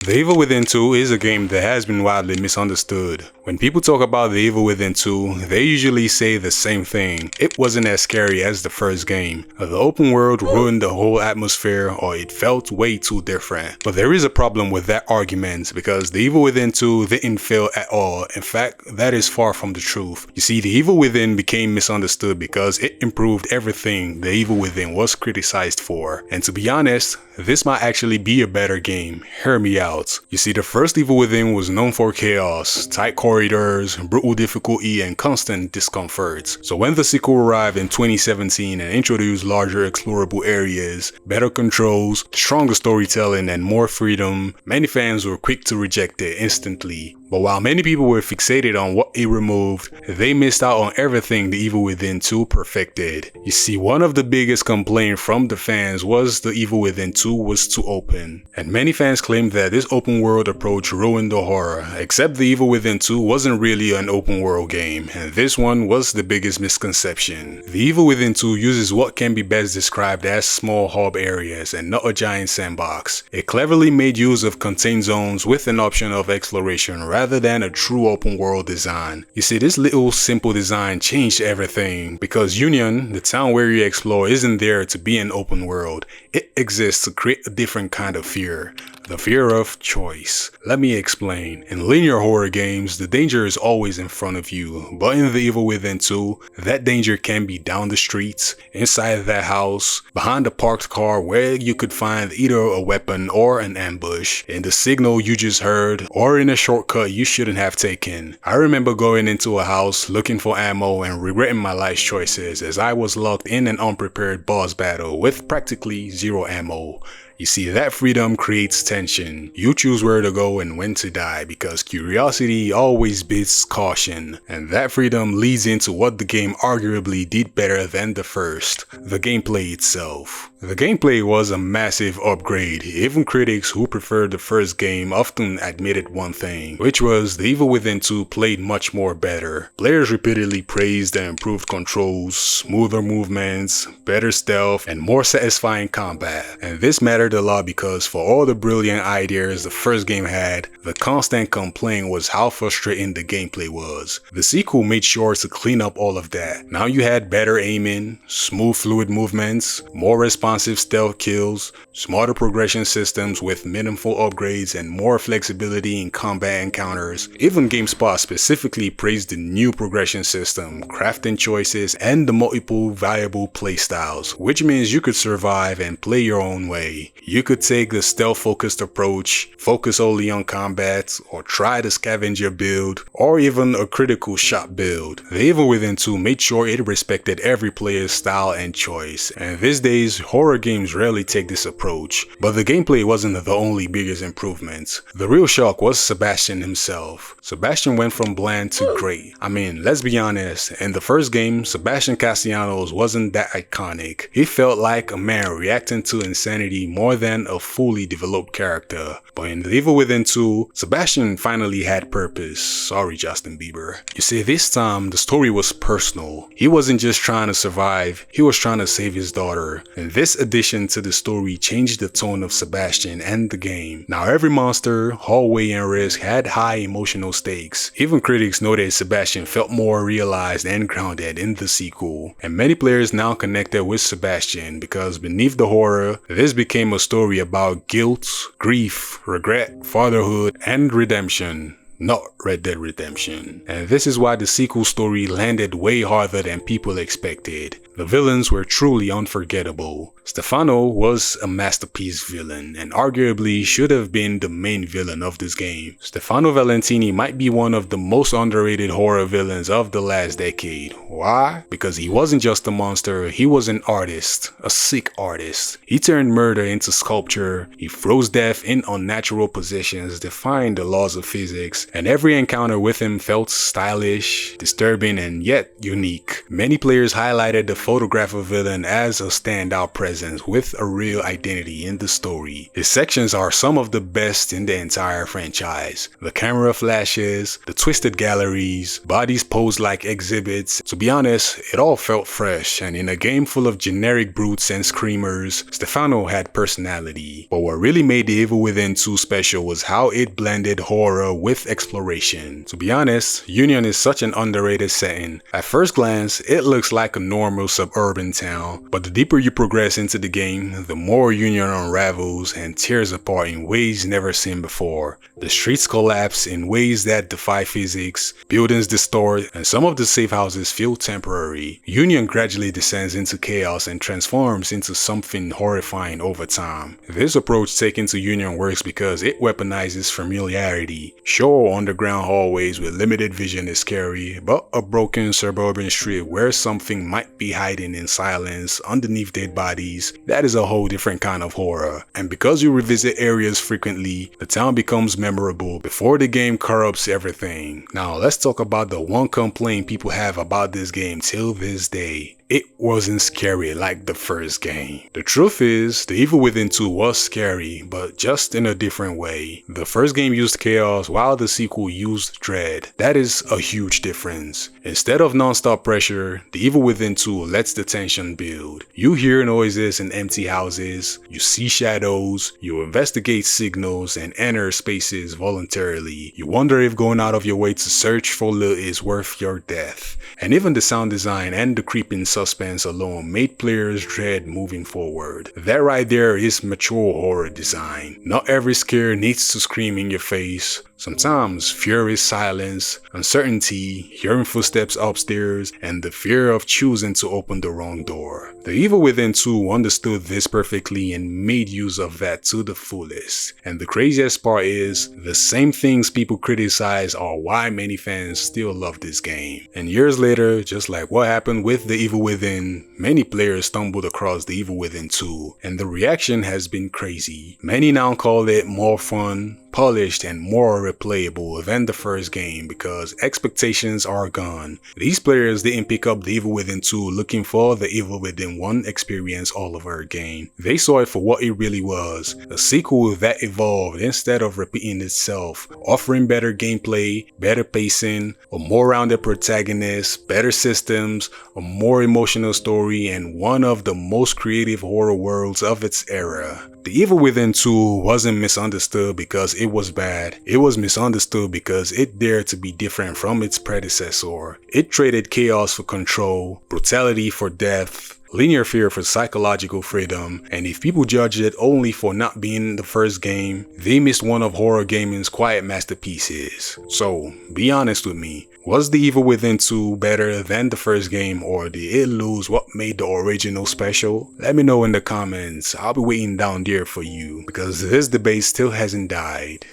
The Evil Within 2 is a game that has been widely misunderstood. When people talk about The Evil Within 2, they usually say the same thing. It wasn't as scary as the first game. The open world ruined the whole atmosphere, or it felt way too different. But there is a problem with that argument, because The Evil Within 2 didn't fail at all. In fact, that is far from the truth. You see, The Evil Within became misunderstood because it improved everything The Evil Within was criticized for. And to be honest, this might actually be a better game. Hear me out. You see, the first Evil Within was known for chaos, tight corridors, brutal difficulty, and constant discomfort. So when the sequel arrived in 2017 and introduced larger explorable areas, better controls, stronger storytelling, and more freedom, many fans were quick to reject it instantly. But while many people were fixated on what it removed, they missed out on everything The Evil Within 2 perfected. You see, one of the biggest complaints from the fans was The Evil Within 2 was too open. And many fans claimed that this open world approach ruined the horror, except The Evil Within 2 wasn't really an open world game, and this one was the biggest misconception. The Evil Within 2 uses what can be best described as small hub areas and not a giant sandbox. It cleverly made use of contained zones with an option of exploration rather than a true open world design. You see, this little simple design changed everything, because Union, the town where you explore, isn't there to be an open world. It exists to create a different kind of fear. The fear of choice. Let me explain. In linear horror games, the danger is always in front of you, but in The Evil Within 2, that danger can be down the streets, inside that house, behind a parked car where you could find either a weapon or an ambush, in the signal you just heard, or in a shortcut you shouldn't have taken. I remember going into a house looking for ammo and regretting my life choices as I was locked in an unprepared boss battle with practically zero ammo. You see, that freedom creates tension. You choose where to go and when to die, because curiosity always beats caution. And that freedom leads into what the game arguably did better than the first: the gameplay itself. The gameplay was a massive upgrade. Even critics who preferred the first game often admitted one thing, which was The Evil Within 2 played much more better. Players repeatedly praised the improved controls, smoother movements, better stealth, and more satisfying combat. And this mattered a lot because for all the brilliant ideas the first game had, the constant complaint was how frustrating the gameplay was. The sequel made sure to clean up all of that. Now you had better aiming, smooth fluid movements, more responsive stealth kills, smarter progression systems with meaningful upgrades, and more flexibility in combat encounters. Even GameSpot specifically praised the new progression system, crafting choices, and the multiple viable playstyles, which means you could survive and play your own way. You could take the stealth-focused approach, focus only on combat, or try the scavenger build, or even a critical shot build. The Evil Within 2 made sure it respected every player's style and choice, and these days, horror games rarely take this approach. But the gameplay wasn't the only biggest improvement. The real shock was Sebastian himself. Sebastian went from bland to great. I mean, let's be honest, in the first game, Sebastian Castellanos wasn't that iconic. He felt like a man reacting to insanity more than a fully developed character. But in The Evil Within 2, Sebastian finally had purpose. Sorry, Justin Bieber. You see, this time, the story was personal. He wasn't just trying to survive, he was trying to save his daughter. And this addition to the story changed the tone of Sebastian and the game. Now every monster, hallway, and risk had high emotional stakes. Even critics noted Sebastian felt more realized and grounded in the sequel. And many players now connected with Sebastian because beneath the horror, this became a story about guilt, grief, regret, fatherhood, and redemption. Not Red Dead Redemption. And this is why the sequel story landed way harder than people expected. The villains were truly unforgettable. Stefano was a masterpiece villain and arguably should have been the main villain of this game. Stefano Valentini might be one of the most underrated horror villains of the last decade. Why? Because he wasn't just a monster, he was an artist, a sick artist. He turned murder into sculpture, he froze death in unnatural positions, defying the laws of physics, and every encounter with him felt stylish, disturbing, and yet unique. Many players highlighted the photographer villain as a standout presence with a real identity in the story. His sections are some of the best in the entire franchise. The camera flashes, the twisted galleries, bodies posed like exhibits. To be honest, it all felt fresh, and in a game full of generic brutes and screamers, Stefano had personality. But what really made The Evil Within 2 special was how it blended horror with exploration. To be honest, Union is such an underrated setting. At first glance, it looks like a normal suburban town, but the deeper you progress into the game, the more Union unravels and tears apart in ways never seen before. The streets collapse in ways that defy physics, buildings distort, and some of the safe houses feel temporary. Union gradually descends into chaos and transforms into something horrifying over time. This approach taken to Union works because it weaponizes familiarity. Sure, underground hallways with limited vision is scary, but a broken suburban street where something might be hiding in silence underneath dead bodies, that is a whole different kind of horror. And because you revisit areas frequently, the town becomes memorable before the game corrupts everything. Now let's talk about the one complaint people have about this game till this day. It wasn't scary like the first game. The truth is, The Evil Within 2 was scary, but just in a different way. The first game used chaos while the sequel used dread. That is a huge difference. Instead of non-stop pressure, The Evil Within 2 lets the tension build. You hear noises in empty houses, you see shadows, you investigate signals and enter spaces voluntarily. You wonder if going out of your way to search for loot is worth your death. And even the sound design and the creeping suspense alone made players dread moving forward. That right there is mature horror design. Not every scare needs to scream in your face. Sometimes fear is silence, uncertainty, hearing footsteps upstairs, and the fear of choosing to open the wrong door. The Evil Within 2 understood this perfectly and made use of that to the fullest. And the craziest part is, the same things people criticize are why many fans still love this game. And years later, just like what happened with The Evil Within, many players stumbled across The Evil Within 2, and the reaction has been crazy. Many now call it more fun, polished, and more replayable than the first game because expectations are gone. These players didn't pick up The Evil Within 2 looking for the Evil Within 1 experience all over again. They saw it for what it really was, a sequel that evolved instead of repeating itself, offering better gameplay, better pacing, a more rounded protagonist, better systems, a more emotional story, and one of the most creative horror worlds of its era. The Evil Within 2 wasn't misunderstood because it was bad. It was misunderstood because it dared to be different from its predecessor. It traded chaos for control, brutality for depth, linear fear for psychological freedom, and if people judged it only for not being the first game, they missed one of horror gaming's quiet masterpieces. So, be honest with me. Was The Evil Within 2 better than the first game, or did it lose what made the original special? Let me know in the comments. I'll be waiting down there for you because this debate still hasn't died.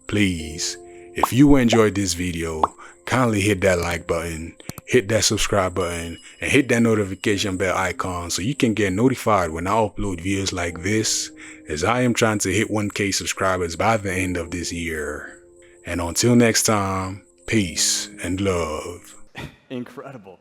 Please, if you enjoyed this video, kindly hit that like button, hit that subscribe button, and hit that notification bell icon so you can get notified when I upload videos like this, as I am trying to hit 1K subscribers by the end of this year. And until next time, peace and love. Incredible.